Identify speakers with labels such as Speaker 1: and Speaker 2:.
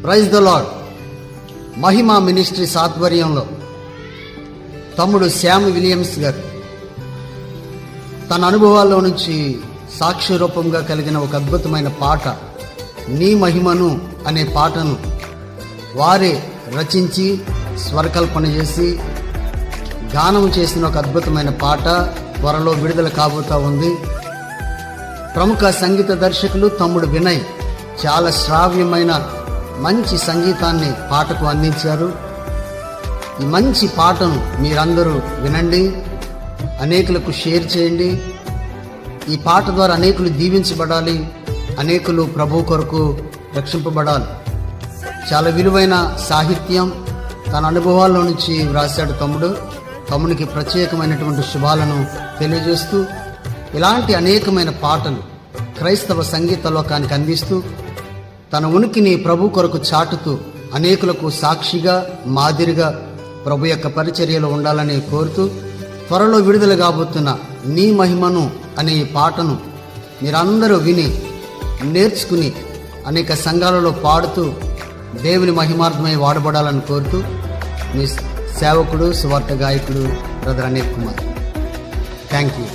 Speaker 1: Praise the lord. Mahima ministries ఆధ్వర్యంలో తమ్ముడు Shyam Williams గారు తన అనుభవాల్లో నుంచి సాక్ష్య రూపంగా కలిగిన ఒక అద్భుతమైన పాట నీ మహిమను అనే పాటను వారే రచించి స్వరకల్పన చేసి గానం చేసిన ఒక అద్భుతమైన పాట త్వరలో విడుదల కాబోతా ఉంది. ప్రముఖ సంగీత దర్శకులు తమ్ముడు వినయ్ చాలా శ్రావ్యమైన మంచి సంగీతాన్ని పాటకు అందించారు. ఈ మంచి పాటను మీరందరూ వినండి, అనేకులకు షేర్ చేయండి. ఈ పాట ద్వారా అనేకులు దీవించబడాలి, అనేకులు ప్రభు కొరకు రక్షింపబడాలి. చాలా విలువైన సాహిత్యం తన అనుభవాల్లో నుంచి వ్రాశాడు తమ్మునికి ప్రత్యేకమైనటువంటి శుభాలను తెలియజేస్తూ ఇలాంటి అనేకమైన పాటలు క్రైస్తవ సంగీత లోకానికి అందిస్తూ తన ఉనికిని ప్రభు కొరకు చాటుతూ అనేకులకు సాక్షిగా మాదిరిగా ప్రభు యొక్క పరిచర్యలో ఉండాలని కోరుతూ త్వరలో విడుదల కాబోతున్న నీ మహిమను అనే ఈ పాటను మీరందరూ విని నేర్చుకుని అనేక సంఘాలలో పాడుతూ దేవుని మహిమార్థమై వాడబడాలని కోరుతూ మీ సేవకుడు సువార్త గాయకుడు brother Anil Kumar. Thank you.